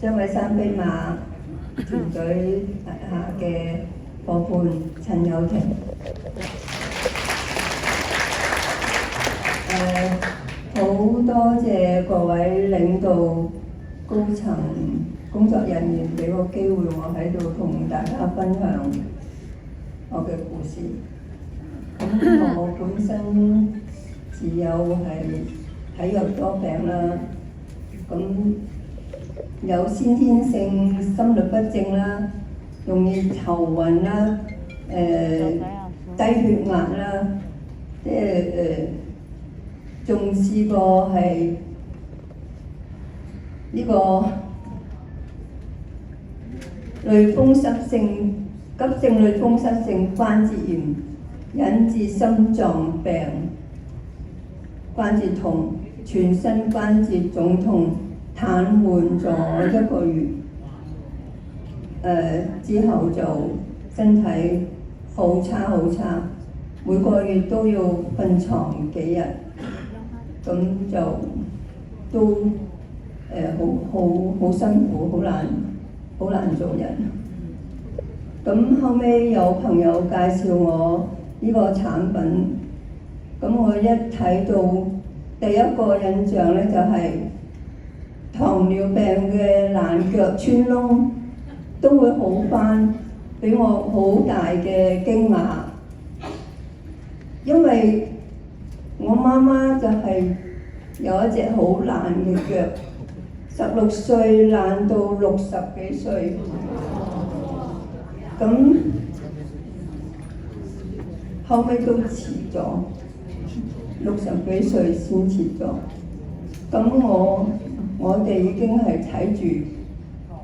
張偉山飛馬團隊下嘅夥伴陳友婷。好多謝各位領導、高層工作人員俾個機會我喺度同大家分享我嘅故事。咁我本身自幼係體弱多病啦，咁有先天性心律不正啦，容易頭暈啦，低血壓啦，仲試過係呢個類風濕性急性類風濕性關節炎，引致心臟病、關節痛、全身關節腫痛、癱瘓咗1個月。之後就身體好差，每個月都要瞓床幾日。咁就都好辛苦，好難做人。咁後尾有朋友介紹我呢個產品，咁我一睇到第一個印象咧就係糖尿病嘅爛腳穿窿都會好返，俾我好大嘅驚訝，因為我媽媽就係有一隻好爛嘅腳，16歲爛到60幾歲，咁後尾都遲咗，60幾歲先遲咗。咁我哋已經係睇住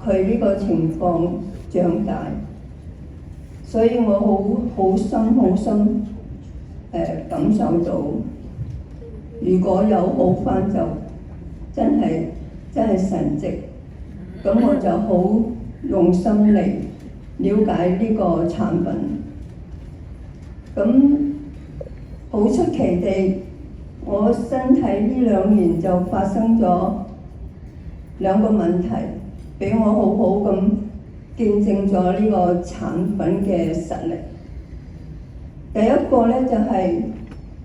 佢呢個情況長大，所以我好深感受到，如果有好返就真係神蹟。咁我就好用心嚟了解呢個產品。咁好出奇地，我身體呢2年就發生咗2個問題，俾我好咁見證咗呢個產品嘅實力。第一個咧就係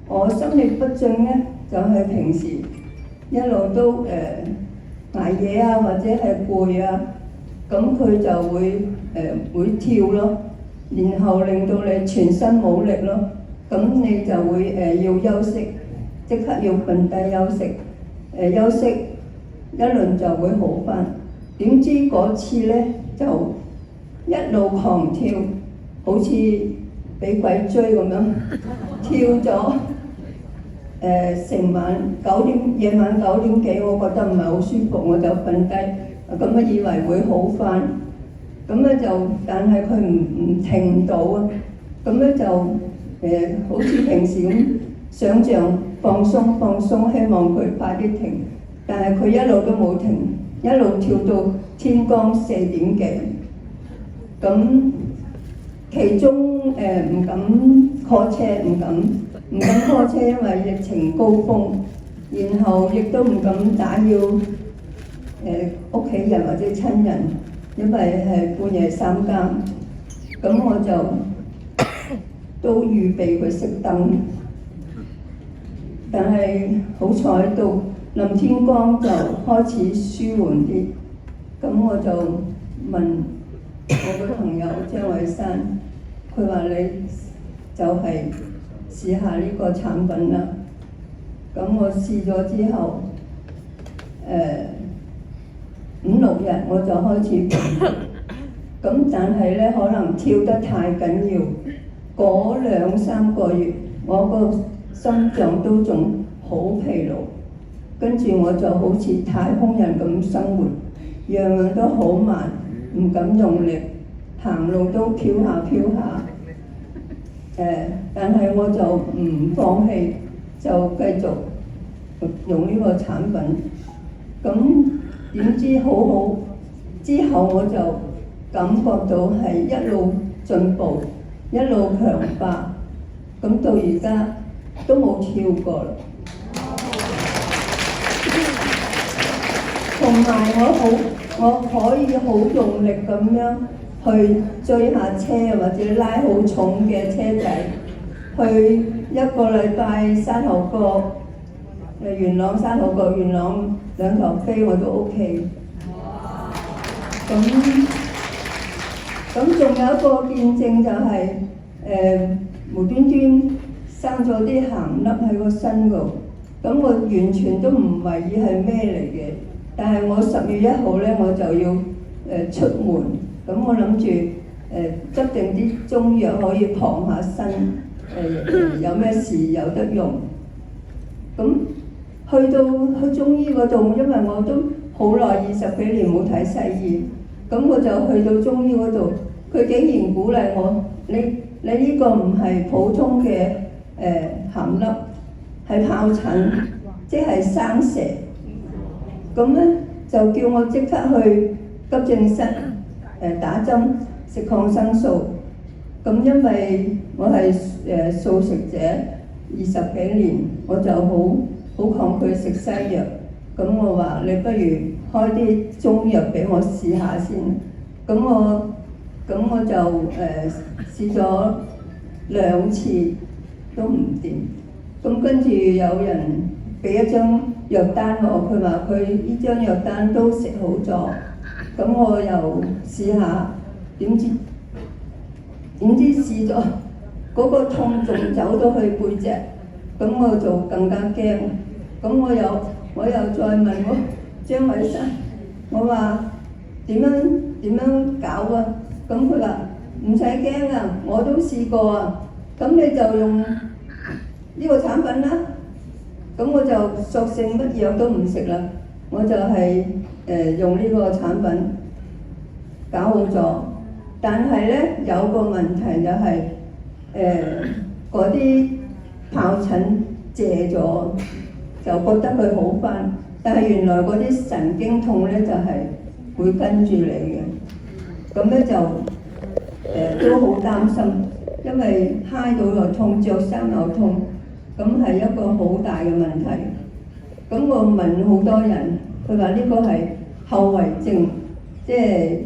我心律不正咧，就係平時一路都捱夜啊，或者係攰啊，咁佢就會跳咯，然後令到你全身冇力咯，咁你就會要休息，即刻要瞓低休息，休息一輪就會好返。點知嗰次咧就一路狂跳，好似俾鬼追咁樣，跳咗成晚夜晚9點幾，我覺得唔係好舒服，我就瞓低，咁啊以為會好返，咁咧就但係佢唔停唔到啊，咁咧就好似平時咁想像放鬆，希望佢快啲停，但係佢一路都冇停，一路跳到天光4點幾，咁其中唔敢 call 車，唔敢 call 車，因為疫情高峰，然後亦都唔敢打擾屋企人或者親人，因為係半夜3更，咁我就都預備佢熄燈，但係好彩到臨天光就開始舒緩啲，咁我就問我個朋友張偉山，佢話你就係試下呢個產品啦。咁我試咗之後，5-6日我就開始病，咁但係咧可能跳得太緊要，嗰2-3個月我個心臟都仲好疲勞，跟住我就好似太空人咁生活，樣樣都好慢，唔敢用力，行路都飄下，但係我就唔放棄，就繼續用呢個產品。咁點知好之後我就感覺到係一路進步，一路強化，咁到而家都冇跳過啦。同埋我我可以好用力咁樣去追下車或者拉好重嘅車仔，去一個禮拜沙頭角、元朗沙頭角、元朗兩頭飛我都 OK。咁仲有一個見證就係、無端端生咗啲鹹粒喺個身度，咁我完全都唔懷疑係咩嚟嘅。但係我10月1號咧我就要出門，咁我諗住執定啲中藥可以傍下身，有咩事有得用。咁去中醫嗰度，因為我都好耐20幾年冇睇西醫，咁我就去到中醫嗰度，佢竟然鼓勵我，你呢個唔係普通嘅鹹粒，係疱疹，即係生蛇。咁咧就叫我即刻去急症室打針食抗生素。咁因為我係素食者20幾年，我就好抗拒食西藥。咁我話你不如開啲中藥俾我試下先。咁我就試咗2次都唔掂。咁跟住有人俾一張藥單我，佢話佢呢張藥單都食好咗。咁我又試下，點知試咗嗰個痛仲走到去背脊，咁我就更加驚。咁我又再問我張偉生，我話點樣搞啊？咁佢話唔使驚啊，我都試過啊。咁你就用呢個產品啦。咁我就索性乜藥都唔食啦，我就係用呢個產品搞好咗。但係咧有個問題就係嗰啲疱疹謝咗，就覺得佢好返，但係原來嗰啲神經痛咧就係會跟住你嘅。咁咧就都好擔心，因為揩到又痛，着衫又痛。咁係一個好大嘅問題。咁我問好多人，佢話呢個係後遺症，即係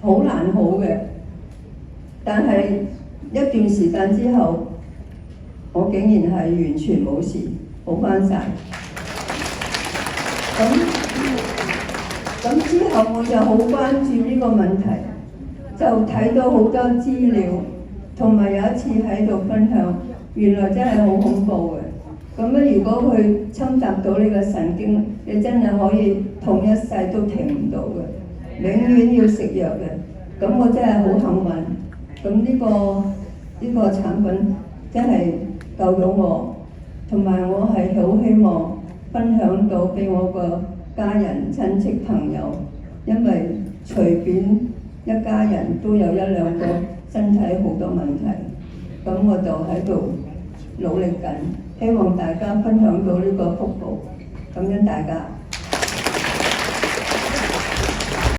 好難好嘅。但係一段時間之後，我竟然係完全冇事，好返晒。咁之後我就好關注呢個問題，就睇到好多資料，同埋有一次喺度分享。原來真係好恐怖嘅，咁咧如果佢侵襲到你個神經，你真係可以痛一世都停唔到嘅，永遠要食藥嘅。咁我真係好幸運，咁呢個產品真係救咗我，同埋我係好希望分享到俾我個家人、親戚、朋友，因為隨便一家人都有1、2個身體好多問題。咁我就喺度努力緊，希望大家分享到呢個福報，咁樣大家。